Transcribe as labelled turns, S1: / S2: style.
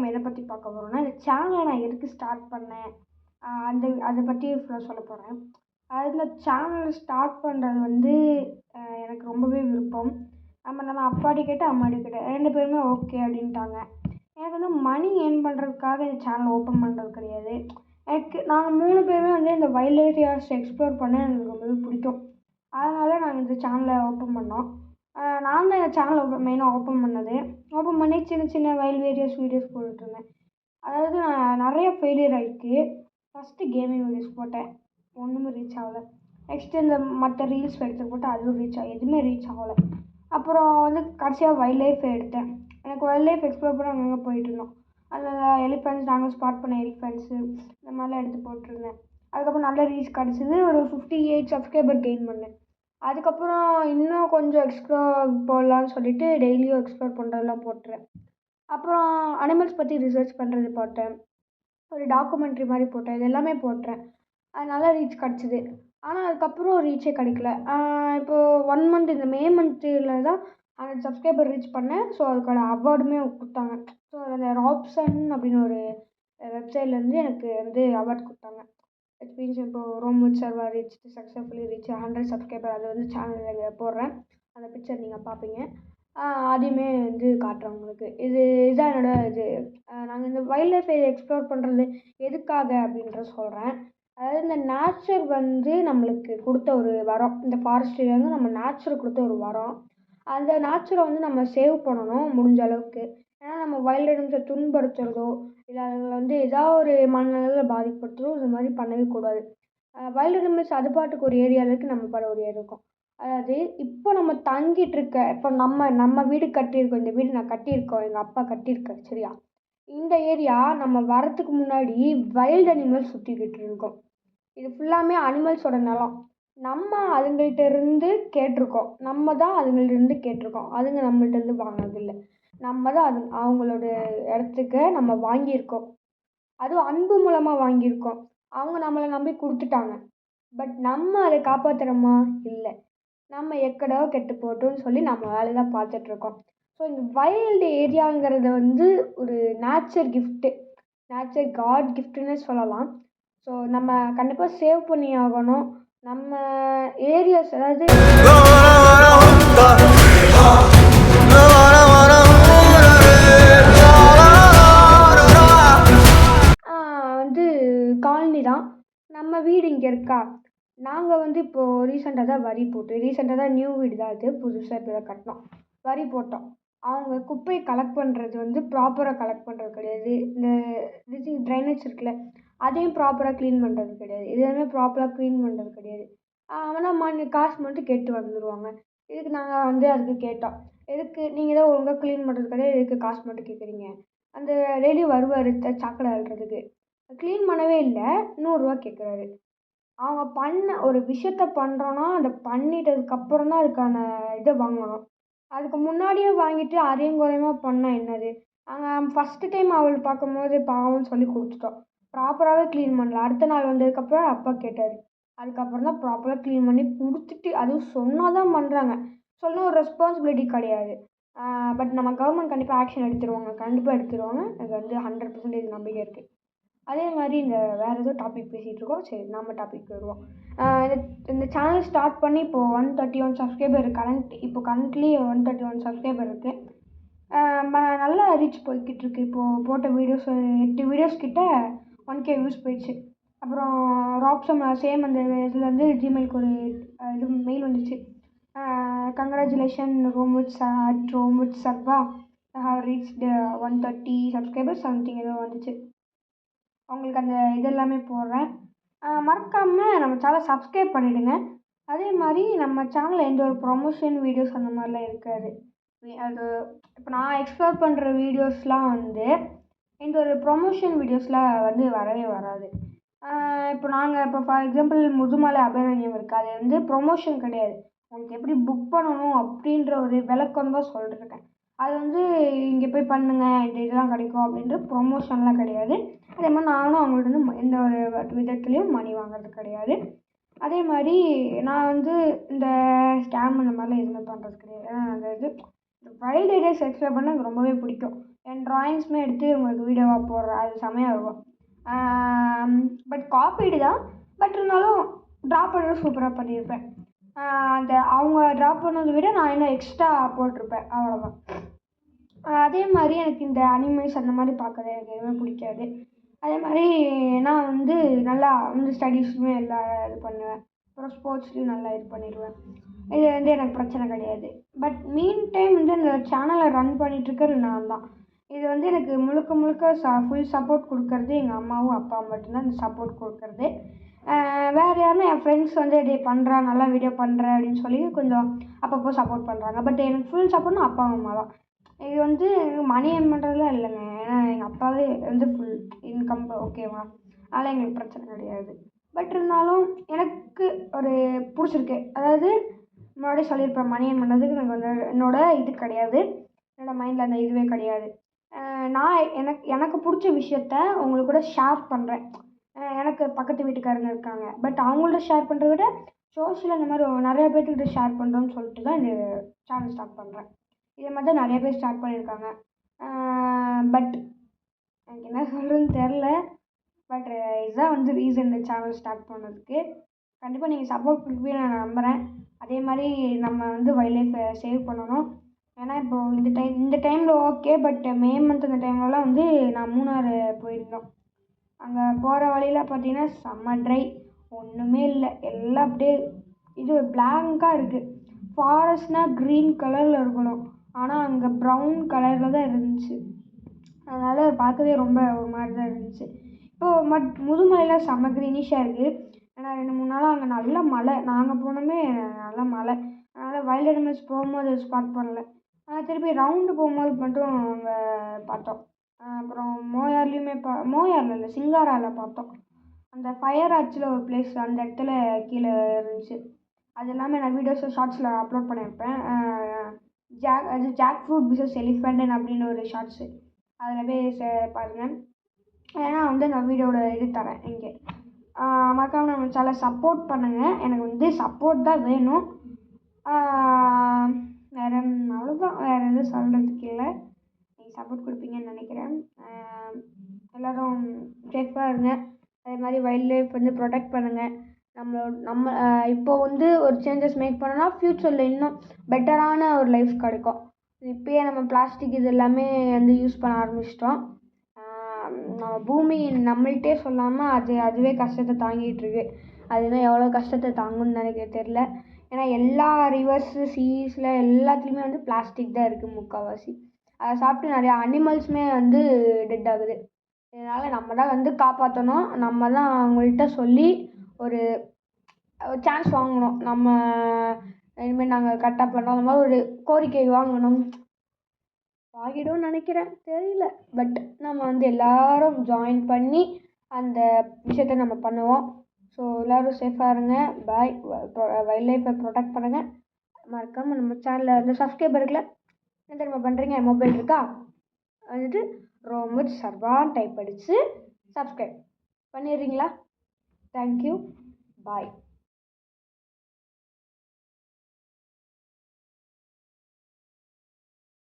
S1: நம்ம எதை பற்றி பார்க்க போகிறோம்னா, இந்த சேனலை நான் எதுக்கு ஸ்டார்ட் பண்ணேன் அதை பற்றி சொல்ல போகிறேன். அதில் சேனல் ஸ்டார்ட் பண்ணுறது வந்து எனக்கு ரொம்பவே விருப்பம். நம்ம அப்பாடி கேட்டு அம்மாடி கேட்டு 2 பேருமே ஓகே அப்படின்ட்டாங்க. எனக்கு வந்து மணி ஏர்ன் பண்ணுறதுக்காக இந்த சேனல் ஓப்பன் பண்ணுறது கிடையாது. நாங்கள் 3 பேருமே வந்து இந்த வைல்ட் ஏரியாஸ் எக்ஸ்ப்ளோர் பண்ண எனக்கு ரொம்பவே பிடிக்கும். அதனால் நாங்கள் இந்த சேனலை ஓப்பன் பண்ணோம். நான் தான் இந்த சேனலை மெயினாக ஓப்பன் பண்ணது. ஓப்பன் பண்ணி சின்ன சின்ன வைல்ட் ஏரியாஸ் வீடியோஸ் போட்டுட்ருந்தேன். அதாவது நான் நிறைய ஃபெயிலியர் ஆகிருக்கு. ஃபஸ்ட்டு கேமிங் வீடியோஸ் போட்டேன், ஒன்றுமே ரீச் ஆகலை. நெக்ஸ்ட்டு இந்த மற்ற ரீல்ஸ் எடுத்து போட்டு அதுவும் எதுவுமே ரீச் ஆகலை. அப்புறம் வந்து கடைசியாக வைல்ட் லைஃப் எடுத்தேன். எனக்கு வைல்ட் லைஃப் எக்ஸ்ப்ளோர் பண்ண அங்கங்கே போயிட்டுருந்தோம். அதில் எலிஃபெண்ட்ஸ், நாங்கள் ஸ்பாட் பண்ண எலிஃபெண்ட்ஸு இந்த மாதிரிலாம் எடுத்து போட்டிருந்தேன். அதுக்கப்புறம் நல்ல ரீச் கிடச்சிது. ஒரு 58 சப்ஸ்கிரைபர் கெயின் பண்ணேன். அதுக்கப்புறம் இன்னும் கொஞ்சம் எக்ஸ்ப்ளோர் போடலான்னு சொல்லிட்டு டெய்லியும் எக்ஸ்ப்ளோர் பண்ணுறதெல்லாம் போட்டுறேன். அப்புறம் அனிமல்ஸ் பற்றி ரிசர்ச் பண்ணுறது போட்டேன். ஒரு டாக்குமெண்ட்ரி மாதிரி போட்டேன். இது எல்லாமே போட்டேன். அது நல்லா ரீச் கிடச்சிது. ஆனால் அதுக்கப்புறம் ரீச்சே கிடைக்கல. இப்போது 1 மந்த் இந்த மே மந்த்தில் தான் 100 சப்ஸ்கிரைபர் ரீச் பண்ணேன். ஸோ அதுக்கான அவார்டுமே கொடுத்தாங்க. ஸோ அந்த ராப்சன் அப்படின்னு ஒரு வெப்சைட்லேருந்து எனக்கு வந்து அவார்ட் கொடுத்தாங்க. இட் மீன்ஸ் இப்போது ரோம் சர்வர் ரீச் சக்ஸஸ்ஃபுல்லி ரீச் 100 சப்ஸ்கிரைபர். அது வந்து சேனலில் போடுறேன். அந்த பிக்சர் நீங்கள் பார்ப்பீங்க. அதையுமே வந்து காட்டுறேன் உங்களுக்கு. இதுதான் என்னோடய நாங்கள் இந்த வைல்ட் லைஃப் எக்ஸ்ப்ளோர் பண்ணுறது எதுக்காக அப்படின்றத சொல்கிறேன். அதாவது இந்த நேச்சர் வந்து நம்மளுக்கு கொடுத்த ஒரு வரம். இந்த ஃபாரஸ்ட்லேருந்து நம்ம நேச்சர் கொடுத்த ஒரு வரம். அந்த நேச்சரை வந்து நம்ம சேவ் பண்ணணும் முடிஞ்ச அளவுக்கு. ஏன்னா நம்ம வைல்ட் அனிமல்ஸை துன்புறுத்துறதோ இல்லை அதில் வந்து ஏதாவது ஒரு மனநலத்தில் பாதிப்படுத்துறதோ இது மாதிரி பண்ணவே கூடாது. வைல்ட் அனிமல்ஸ் அது பாட்டுக்கு ஒரு ஏரியாவில் இருக்குது, நம்ம பாட்டு ஒரு ஏரியா இருக்கும். அதாவது இப்போ நம்ம தங்கிட்டு இப்போ நம்ம வீடு கட்டியிருக்கோம். இந்த வீடு நான் கட்டியிருக்கோம், எங்கள் அப்பா கட்டியிருக்காரு, சரியா? இந்த ஏரியா நம்ம வரத்துக்கு முன்னாடி வைல்ட் அனிமல்ஸ் சுற்றிக்கிட்டு இருக்கோம். இது ஃபுல்லாமே அனிமல்ஸோட நிலம். நம்ம அதுங்கள்ட்ட இருந்து கேட்டிருக்கோம். அதுங்க நம்மள்ட்ட இருந்து வாங்கினதில்லை. நம்ம தான் அவங்களோட இடத்துக்கு நம்ம வாங்கியிருக்கோம். அதுவும் அன்பு மூலமாக வாங்கியிருக்கோம். அவங்க நம்மளை நம்பி கொடுத்துட்டாங்க. பட் நம்ம அதை காப்பாற்றுறோமா? இல்லை. நம்ம எக்கடோ கெட்டு போட்டோம்னு சொல்லி நம்ம வேலையை தான் பார்த்துட்ருக்கோம். ஸோ இந்த வைல்டு ஏரியாங்கிறத வந்து ஒரு நேச்சர் கிஃப்ட்டு, நேச்சர் காட் கிஃப்ட்டுன்னு சொல்லலாம். ஸோ நம்ம கண்டிப்பாக சேவ் பண்ணி ஆகணும். நம்ம ஏரியாஸ் அதாவது வந்து காலனி தான். நம்ம வீடு இங்கே இருக்கா. நாங்கள் வந்து இப்போது ரீசெண்டாக தான் நியூ வீடு தான். இது புதுசாக இப்போ தான் கட்டினோம். வரி போட்டோம். அவங்க குப்பையை கலெக்ட் பண்ணுறது வந்து ப்ராப்பராக கலெக்ட் பண்ணுறது கிடையாது. இந்த ட்ரைனேஜ் இருக்குல்ல, அதையும் ப்ராப்பராக க்ளீன் பண்ணுறது கிடையாது. எதுவுமே ப்ராப்பராக க்ளீன் பண்ணுறது கிடையாது. ஆனால் காசு மட்டும் கேட்டு வந்துடுவாங்க. இதுக்கு நாங்கள் வந்து அதுக்கு கேட்டோம், எதுக்கு நீங்கள் தான் ஒழுங்காக க்ளீன் பண்ணுறது கிடையாது, எதுக்கு காசு மட்டும் கேட்குறீங்க? அந்த டெய்லியும் வருவார் சாக்கடை அள்ளுறதுக்கு, க்ளீன் பண்ணவே இல்லை, 100 ரூபா கேட்குறாரு. அவங்க பண்ண ஒரு விஷயத்த பண்ணுறோன்னா அதை பண்ணிட்டதுக்கப்புறம் தான் அதுக்கான இதை வாங்கணும். அதுக்கு முன்னாடியே வாங்கிட்டு அரையும் குறையுமா பண்ணால் என்னது? நாங்கள் ஃபஸ்ட்டு டைம் அவள் பார்க்கும்போது பாவம்னு சொல்லி கொடுத்துட்டோம். ப்ராப்பராகவே க்ளீன் பண்ணல. அடுத்த நாள் வந்ததுக்கப்புறம் அப்பா கேட்டார். அதுக்கப்புறம் தான் ப்ராப்பராக க்ளீன் பண்ணி கொடுத்துட்டு, அதுவும் சொன்னால் தான் பண்ணுறாங்க. சொன்ன ஒரு ரெஸ்பான்சிபிலிட்டி கிடையாது. பட் நம்ம கவர்மெண்ட் கண்டிப்பாக ஆக்ஷன் எடுத்துருவாங்க. எனக்கு வந்து 100% நம்பிக்கை இருக்குது. அதே மாதிரி இந்த வேறு ஏதோ டாபிக் பேசிகிட்ருக்கோம். சரி, நம்ம டாபிக் வருவோம். இந்த சேனல் ஸ்டார்ட் பண்ணி இப்போது 131 சப்ஸ்கிரைபர் கரண்ட்லி 131 சப்ஸ்கிரைபர் இருக்குது. நல்லா ரீச் போய்கிட்டுருக்கு. இப்போது போட்ட வீடியோஸ் 8 வீடியோஸ் கிட்ட 1K வியூஸ் போயிடுச்சு. அப்புறம் ராப்சம் சேம் அந்த இதில் வந்து ஜிமெயிலுக்கு ஒரு இது மெயில் வந்துச்சு. கங்க்ராச்சுலேஷன் ரோம்வித் சர்வா ரீச்டு 130 சப்ஸ்கிரைபர்ஸ் சம்திங் ஏதோ வந்துச்சு. உங்களுக்கு அந்த இதெல்லாமே போடுறேன். மறக்காமல் நம்ம சேனலை சப்ஸ்கிரைப் பண்ணிவிடுங்க. அதே மாதிரி நம்ம சேனலில் எந்த ஒரு ப்ரொமோஷன் வீடியோஸ் அந்த மாதிரிலாம் இருக்காது. அது இப்போ நான் எக்ஸ்ப்ளோர் பண்ணுற வீடியோஸ்லாம் வந்து எந்த ஒரு ப்ரொமோஷன் வீடியோஸ்லாம் வந்து வரவே வராது. இப்போ ஃபார் எக்ஸாம்பிள் முதுமலை அபயாரண்யம் இருக்குது. அது வந்து ப்ரொமோஷன் கிடையாது. உங்களுக்கு எப்படி புக் பண்ணணும் அப்படின்ற ஒரு விளக்கம் தான் சொல்லிட்டுருக்கேன். அது வந்து இங்கே போய் பண்ணுங்கள், இந்த இதெல்லாம் கிடைக்கும் அப்படின்ற ப்ரொமோஷன்லாம் கிடையாது. அதே மாதிரி நானும் அவங்கள்ட்ட வந்து எந்த ஒரு விதத்துலேயும் மணி வாங்குறது கிடையாது. அதே மாதிரி நான் வந்து இந்த ஸ்கேம் அந்த மாதிரிலாம் எதுவுமே பண்ணுறது கிடையாது. அந்த இது வைல்ட் ஏரியாஸ் எக்ஸ்ப்ளோர் பண்ண எனக்கு ரொம்பவே பிடிக்கும். என் ட்ராயிங்ஸுமே எடுத்து உங்களுக்கு வீடியோவாக போடுறேன், அது செமையாக இருக்கும். பட் காப்பீடு தான், பட் இருந்தாலும் ட்ரா பண்ணுறது சூப்பராக பண்ணியிருப்பேன். அந்த அவங்க ட்ரா பண்ணதை விட நான் இன்னும் எக்ஸ்ட்ரா போட்டிருப்பேன், அவ்வளோதான். அதே மாதிரி எனக்கு இந்த அனிமேஸ் அந்த மாதிரி பார்க்கறது எனக்கு எதுவுமே பிடிக்காது. அதே மாதிரி நான் வந்து நல்லா வந்து ஸ்டடீஸ்லையுமே எல்லா இது பண்ணுவேன். அப்புறம் ஸ்போர்ட்ஸ்லையும் நல்லா இது பண்ணிடுவேன். இது வந்து எனக்கு பிரச்சனை கிடையாது. பட் மீன் டைம் வந்து இந்த சேனலை ரன் பண்ணிகிட்ருக்கிறது நான் தான். இது வந்து எனக்கு முழுக்க முழுக்க ஃபுல் சப்போர்ட் கொடுக்கறது எங்கள் அம்மாவும் அப்பாவும் மட்டும்தான் இந்த சப்போர்ட் கொடுக்கறது. வேறு யாருன்னா என் ஃப்ரெண்ட்ஸ் வந்து டே பண்ணுறா, நல்லா வீடியோ பண்ணுற அப்படின்னு சொல்லி கொஞ்சம் அப்பப்போ சப்போர்ட் பண்ணுறாங்க. பட் எனக்கு ஃபுல் சப்போர்ட்னா அப்பா அம்மா தான். இது வந்து மணி ஏர்ன் பண்ணுறதுலாம் இல்லைங்க. ஏன்னா எங்கள் அப்பாவே வந்து ஃபுல் இன்கம் ஓகேவா, அதனால் எங்களுக்கு பிரச்சனை கிடையாது. பட் இருந்தாலும் எனக்கு ஒரு பிடிச்சிருக்கு. அதாவது முன்னாடியே சொல்லியிருப்பேன், மணி ஏர்ன் பண்ணுறதுக்கு எனக்கு வந்து என்னோடய இது கிடையாது, என்னோடய மைண்டில் அந்த இதுவே கிடையாது. நான் எனக்கு பிடிச்ச விஷயத்த உங்களுக்கு கூட ஷேர் பண்ணுறேன். எனக்கு பக்கத்து வீட்டுக்காரங்க இருக்காங்க, பட் அவங்கள்ட்ட ஷேர் பண்ணுறத விட சோஷியல் அந்த மாதிரி நிறையா பேர்த்துக்கிட்ட ஷேர் பண்ணுறோன்னு சொல்லிட்டு தான் இந்த சேனல் ஸ்டார்ட் பண்ணுறேன். இதே மாதிரி தான் நிறைய பேர் ஸ்டார்ட் பண்ணியிருக்காங்க. பட் எனக்கு என்ன சொல்கிறதுன்னு தெரில. பட் இதுதான் வந்து ரீசன் இந்த சேனல் ஸ்டார்ட் பண்ணதுக்கு. கண்டிப்பாக நீங்கள் சப்போர்ட் கொடுப்பீங்கன்னு நான் நம்புகிறேன். அதே மாதிரி நம்ம வந்து வைல்ட் லைஃப்பை சேவ் பண்ணணும். ஏன்னா இப்போது இந்த டைமில் ஓகே, பட் மே மந்த் அந்த டைம்லலாம் வந்து நான் மூணாறு போயிருந்தோம். அங்கே போகிற வழியில் பார்த்தீங்கன்னா செம்ம ட்ரை, ஒன்றுமே இல்லை, எல்லாம் அப்படியே இது பிளாங்காக இருக்குது. ஃபாரஸ்ட்னால் க்ரீன் கலரில் இருக்கணும், ஆனால் அங்கே ப்ரௌன் கலரில் தான் இருந்துச்சு. அதனால் பார்க்கவே ரொம்ப ஒரு மாதிரி தான் இருந்துச்சு. இப்போது முதுமலையில் செம்ம க்ரீனிஷாக இருக்குது. ஏன்னா 2-3 நாளாக அங்கே நல்ல மழை, நாங்கள் போனோமே நல்ல மழை. அதனால் வைல்ட் அனிமல்ஸ் போகும்போது ஸ்பாட் பண்ணல. திருப்பி ரவுண்டு போகும்போது மட்டும் அங்கே பார்த்தோம். அப்புறம் மோயார்லேயுமே மோயாரில் இல்லை, சிங்காராவில் பார்த்தோம். அந்த ஃபயர் ஆச்சில் ஒரு பிளேஸ், அந்த இடத்துல கீழே இருந்துச்சு. அது எல்லாமே நான் வீடியோஸில் ஷார்ட்ஸில் அப்லோட் பண்ணியிருப்பேன். ஜாக் ஃப்ரூட் விசஸ் எலிஃபெண்டன் அப்படின்னு ஒரு ஷார்ட்ஸு, அதில் போய் பாருங்கள். ஏன்னா வந்து நான் வீடியோட இது தரேன் இங்கே. மறக்காமல் நம்ம சேனலை சப்போர்ட் பண்ணுங்கள். எனக்கு வந்து சப்போர்ட் தான் வேணும். வேறு அவ்வளோதான், வேறு எதுவும் சொல்கிறதுக்கு இல்லை. நீங்கள் சப்போர்ட் கொடுப்பீங்கன்னு நினைக்கிறேன். எல்லோரும் சேஃபாக இருங்க. அதே மாதிரி வைல்ட் லைஃப் வந்து ப்ரொடெக்ட் பண்ணுங்கள். நம்ம இப்போ வந்து ஒரு சேஞ்சஸ் மேக் பண்ணோன்னா ஃப்யூச்சரில் இன்னும் பெட்டரான ஒரு லைஃப் கிடைக்கும். இப்போயே நம்ம பிளாஸ்டிக் இது எல்லாமே வந்து யூஸ் பண்ண ஆரம்பிச்சிட்டோம். நம்ம பூமி நம்மள்கிட்டே சொல்லாமல் அதுவே கஷ்டத்தை தாங்கிட்டுருக்கு. அதுதான் எவ்வளோ கஷ்டத்தை தாங்கும்னு எனக்கு தெரில. ஏன்னா எல்லா ரிவர்ஸு சீஸில் எல்லாத்துலேயுமே வந்து பிளாஸ்டிக் தான் இருக்குது முக்கால்வாசி. அதை சாப்பிட்டு நிறையா அனிமல்ஸுமே வந்து டெட் ஆகுது. இதனால் நம்ம தான் வந்து காப்பாற்றணும். நம்ம தான் அவங்கள்ட்ட சொல்லி ஒரு சான்ஸ் வாங்கணும். நம்ம இனிமேல் நாங்கள் கரெக்டாக பண்ணுறோம், அந்த மாதிரி ஒரு கோரிக்கை வாங்கணும். ஆகிடும்னு நினைக்கிறேன், தெரியல. பட் நம்ம வந்து எல்லோரும் ஜாயின் பண்ணி அந்த விஷயத்தை நம்ம பண்ணுவோம். ஸோ எல்லோரும் சேஃபாக இருங்க. பாய். வைல்ட் லைஃப்பை ப்ரொடெக்ட் பண்ணுங்கள். மறக்காமல் நம்ம சேனலில் வந்து சப்ஸ்கிரைபர் இருக்குல்ல, என்ன தெரியுமா பண்ணுறீங்க? மொபைல் இருக்கா, வந்துட்டு ரோமத் சர்வான் டைப் அடித்து சப்ஸ்கிரைப் பண்ணிடுறீங்களா? தேங்க்யூ. பாய்.